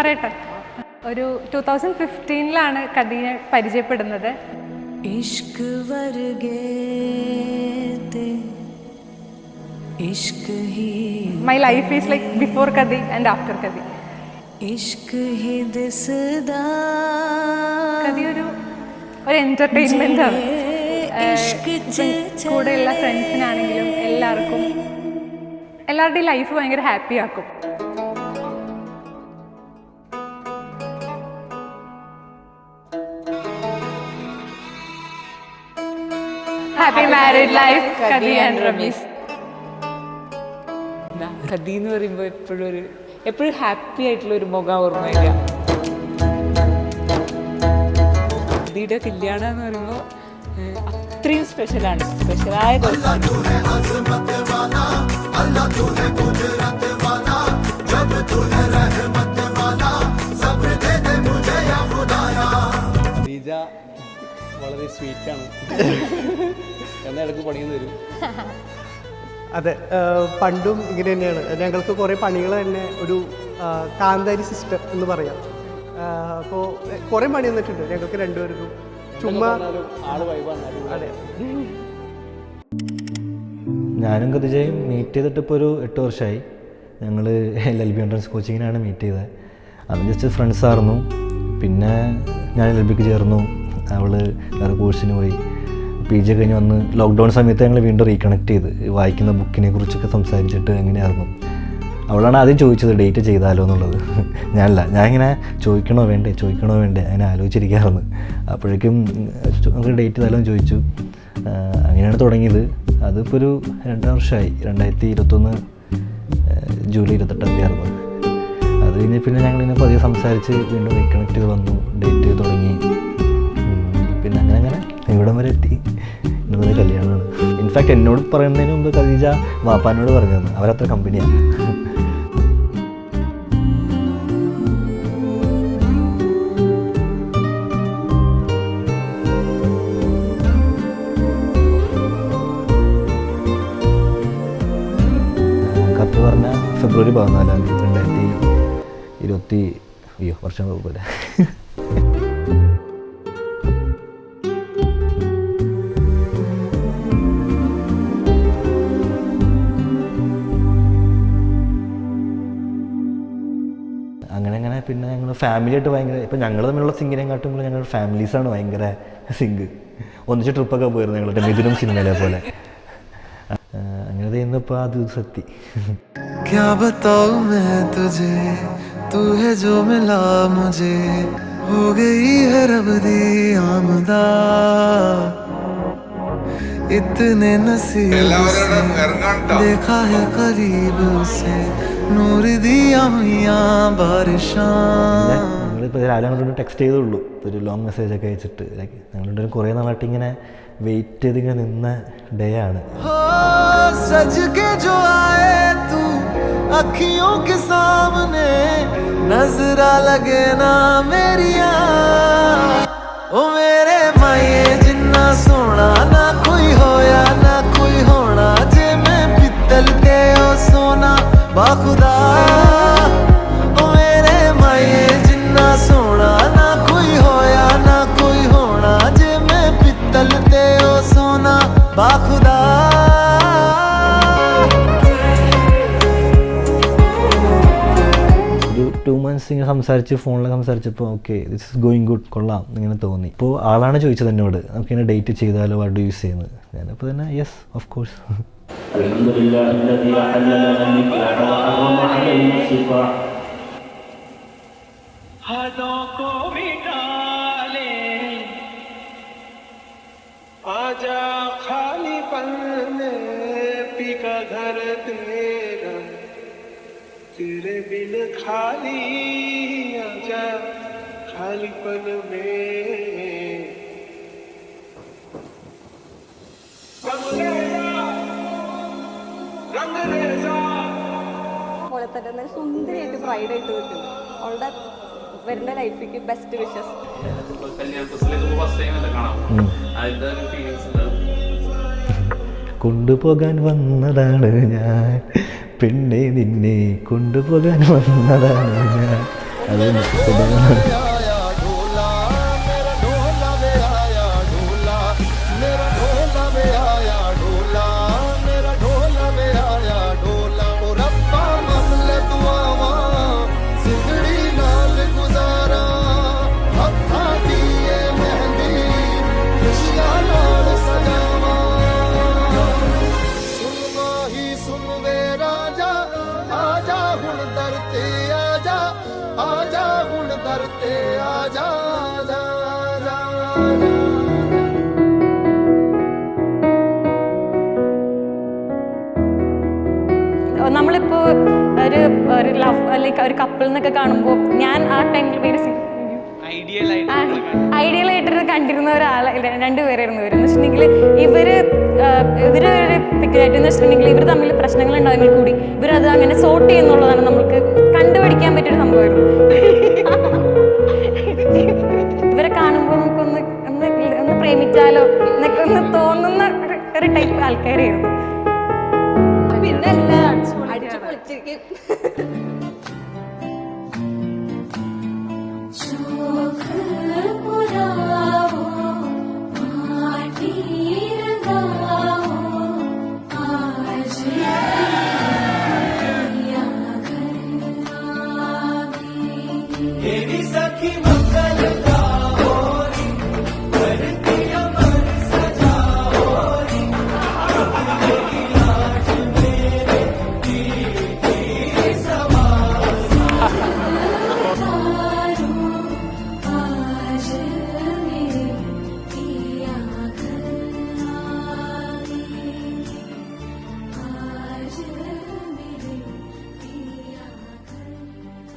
പറയട്ടെ. ഒരു 2015 കദീനെ പരിചയപ്പെടുന്നത്. My life is like before Kadi and after Kadi. Kadi ഒരു എന്റർടൈൻമെന്റ് ആണ്. കൂടെയുള്ള ഫ്രണ്ട്സിനാണെങ്കിലും എല്ലാവരുടെയും ലൈഫ് ഭയങ്കര ഹാപ്പി ആക്കും. Happy married life Kadi and Ramees. Kadi എന്ന് പറയുമ്പോൾ എപ്പോഴും ഹാപ്പി ആയിട്ടുള്ള ഒരു മുഖം ഓർമ്മ വരിക. കദിയുടെ കല്യാണം എന്ന് പറയുമ്പോൾ അത്രയും സ്പെഷ്യലാണ്. സ്പെഷ്യലായ ദിവസമാണ്. വളരെ സ്വീറ്റാണ്. എന്നാൽ ഇടയ്ക്ക് പണിയെന്ന് തരും. അതെ, പണ്ടും ഇങ്ങനെ തന്നെയാണ്. ഞങ്ങൾക്ക് കുറേ പണികൾ തന്നെ ഒരു കാന്താരി സിസ്റ്റം എന്ന് പറയാം. അപ്പോൾ കുറേ പണി വന്നിട്ടുണ്ട് ഞങ്ങൾക്ക് രണ്ടുപേർക്കും. ചുമ്മാ ആള് വൈബാണ്. അതെ, ഞാനും കദിജയും മീറ്റ് ചെയ്തിട്ട് ഇപ്പോൾ ഒരു 8 വർഷമായി. ഞങ്ങൾ LLB എൻട്രൻസ് കോച്ചിങ്ങിനാണ് മീറ്റ് ചെയ്തത്. അന്ന് ജസ്റ്റ് ഫ്രണ്ട്സായിരുന്നു. പിന്നെ ഞാൻ LLBക്ക് ചേർന്നു. അവൾ വേറെ കോഴ്സിന് പോയി. PG കഴിഞ്ഞ് വന്ന് ലോക്ക്ഡൗൺ സമയത്ത് ഞങ്ങൾ വീണ്ടും റീകണക്ട് ചെയ്ത് വായിക്കുന്ന ബുക്കിനെ കുറിച്ചൊക്കെ സംസാരിച്ചിട്ട് എങ്ങനെയായിരുന്നു. അവളാണ് ആദ്യം ചോദിച്ചത് ഡേറ്റ് ചെയ്താലോ എന്നുള്ളത്. ഞാനിങ്ങനെ ചോദിക്കണോ വേണ്ടേ അങ്ങനെ ആലോചിച്ചിരിക്കാറുണ്ട്. അപ്പോഴേക്കും നമുക്ക് ഡേറ്റ് ചെയ്താലോ എന്ന് ചോദിച്ചു. അങ്ങനെയാണ് തുടങ്ങിയത്. അതിപ്പോൾ ഒരു 2 വർഷമായി. 2021 ജൂലൈ 28 ആയിരുന്നു. അത് കഴിഞ്ഞ് പിന്നെ ഞങ്ങളിങ്ങനെ പതിയെ സംസാരിച്ച് വീണ്ടും റീകണക്ട് ചെയ്ത് വന്നു. ഡേറ്റ് തുടങ്ങി. പിന്നെ അങ്ങനെ ഇവിടം വരെ എത്തി. ഇന്നത് കല്യാണമാണ്. ഇൻഫാക്റ്റ് എന്നോട് പറയുന്നതിന് മുമ്പ് കദീജ വാപ്പാനോട് പറഞ്ഞത്. അവരത്ര കമ്പനിയാണ്. കറക്റ്റ് പറഞ്ഞാൽ ഫെബ്രുവരി 14 2020. വർഷം പോലെ. അങ്ങനെ പിന്നെ ഞങ്ങൾ ഫാമിലിയായിട്ട് ഭയങ്കര ഇപ്പം ഞങ്ങൾ തമ്മിലുള്ള സിംഗിനെയും കാട്ടുമ്പോൾ ഞങ്ങൾ ഫാമിലീസാണ് ഭയങ്കര സിങ്ക്. ഒന്നിച്ച് ട്രിപ്പൊക്കെ പോയിരുന്നു ഞങ്ങളുടെ മിഥുനും സിനിമയിലെ പോലെ. അങ്ങനെ ഇന്നിപ്പോൾ ആ ദിവസം എത്തി. इतने नसीब से देखा है करीब से नूर दिया हुआ बारिशां. ഞങ്ങളിപ്പോൾ രാവിലെ അങ്ങോട്ട് ടെക്സ്റ്റ് ചെയ്തുള്ളൂ. ഒരു ലോങ് മെസ്സേജൊക്കെ അയച്ചിട്ട് ഞങ്ങളുടെ കുറേ നാളായിട്ട് ഇങ്ങനെ വെയിറ്റ് ചെയ്തിങ്ങനെ നിന്ന ഡേ ആണ്. सज के जो आए तू अखियों के सामने नजरा लगे ना मेरिया ओ मेरे माये जिन्ना सोना ना कोई होया ना कोई होना जे मैं पित्तल के ओ सोना बाखुदा ओ मेरे माये जिन्ना सोना ना कोई होया ना कोई होना जे मैं पित्तल के ओ सोना बाखुदा. ഒരു 2 months ഇങ്ങനെ ഫോണിലൊക്കെ സംസാരിച്ചപ്പോൾ okay this is going good, കൊള്ളാം ഇങ്ങനെ തോന്നി. ഇപ്പോൾ ആളാണ് ചോദിച്ചത് എന്നോട് നമുക്കിങ്ങനെ ഡേറ്റ് ചെയ്താലോ വാട്ട് ഡു യൂസ് ചെയ്യുന്നത്. ഞാനപ്പോൾ തന്നെ യെസ് ഓഫ് കോഴ്സ്. तेरे बिन खाली आजा खालीपन में പോലെ തന്നെ സുന്ദരിയായിട്ട് ബ്രൈഡായിട്ട് നിൽക്കുന്നു. അവളുടെ വരുന്ന ലൈഫിക്ക് ബെസ്റ്റ് വിഷസ്. കൊണ്ടുപോകാൻ വന്നതാണ് ഞാൻ പെണ്ണെ, നിന്നെ കൊണ്ടുപോകാൻ വന്നതാണ് ഞാൻ. അത് നമ്മളിപ്പോ ഒരു ലവ് അല്ലെങ്കിൽ ഒരു കപ്പിൾ എന്നൊക്കെ കാണുമ്പോൾ ഞാൻ ആ ടൈമിൽ ഐഡിയൽ ആയിട്ട് കണ്ടിരുന്ന ഒരാൾ രണ്ടുപേരായിരുന്നു ഇവരെന്ന് വെച്ചിട്ടുണ്ടെങ്കിൽ ഇവര് പിക്കായിട്ട് വെച്ചിട്ടുണ്ടെങ്കിൽ ഇവർ തമ്മിൽ പ്രശ്നങ്ങൾ ഉണ്ടാകുമെങ്കിൽ കൂടി ഇവരത് അങ്ങനെ സോർട്ട് ചെയ്യുന്നുള്ളതാണ് നമുക്ക് കണ്ടുപിടിക്കാൻ പറ്റിയൊരു സംഭവമായിരുന്നു. ഇവരെ കാണുമ്പോൾ നമുക്കൊന്ന് ഒന്ന് പ്രേമിച്ചാലോ എന്നൊക്കെ ഒന്ന് തോന്നുന്ന ഒരു ടൈപ്പ് ആൾക്കാരായിരുന്നു. പിന്നെ അടിച്ചു പൊളിച്ചിരിക്കും.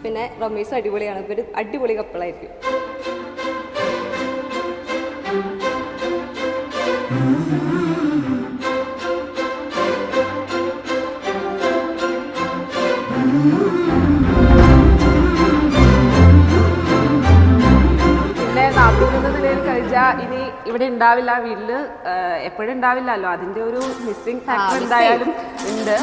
പിന്നെ റമീസ് അടിപൊളിയാണ്. ഇവർ അടിപൊളി കപ്പിളായിരിക്കും. പിന്നെ നാത്തൂനെന്ന നിലയിൽ കഴിച്ചാൽ ഇനി ഇവിടെ ഉണ്ടാവില്ല, വീട്ടിൽ എപ്പോഴും ഉണ്ടാവില്ലല്ലോ. അതിൻ്റെ ഒരു മിസ്സിങ് ഫാക്ടർ എന്തായാലും ഉണ്ട്.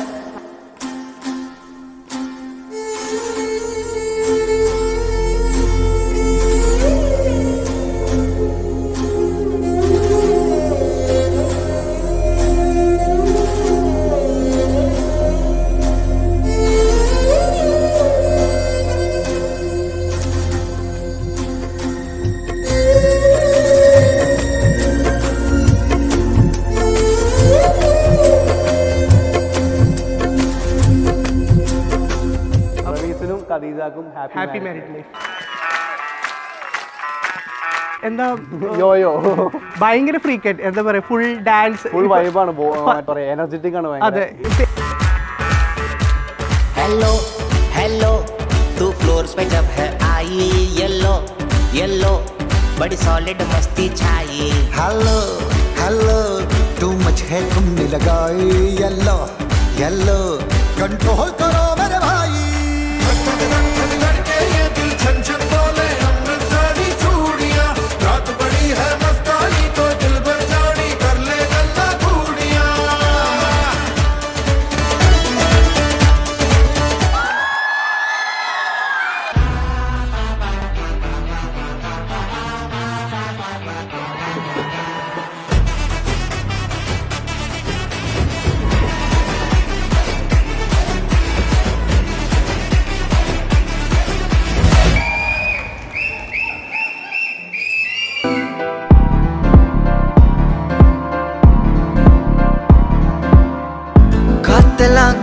ഖദീജക്കും ഹാപ്പി മാരീഡ് ലൈഫ്. എന്താ യോയോ ഭയങ്കര ഫ്രീക്കറ്റ്, എന്താ പറയാ, ഫുൾ ഡാൻസ്, ഫുൾ വൈബാണ്, എനർജറ്റിക് ആണ്. അതെ. हेलो हेलो तू फ्लोर्स पे जब है आई येलो येलो बड़ी सॉलिड मस्ती छाई. हेलो हेलो टू मच है तुमने लगाई येलो येलो कंट्रोल करो मेरे भाई. ये दिल छन छन बोले अमृतसरी चूड़ियां रात बड़ी है मस्तानी तो दिल भर जानी कर ले गल्ला घूड़ियां.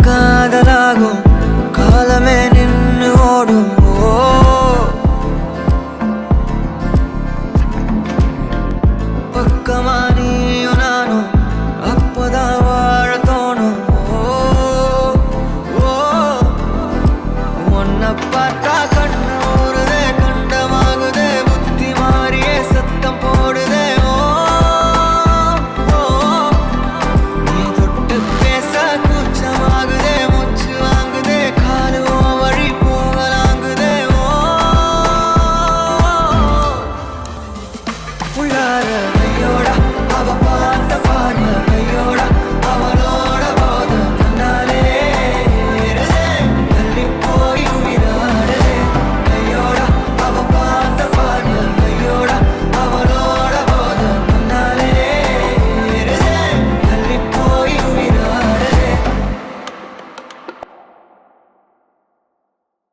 കാതലാകും കാലമേ നിന്ന് ഓടും പക്കമാനിയോ നാനു അപ്പതാ വാഴ തോണു ഒന്ന പാത്താ കണ്ണൂറുതേ കണ്ടമാകുതേ ബുദ്ധി മാറിയേ സത്തം പോടുതേ. அவ பார்த்த பார்வை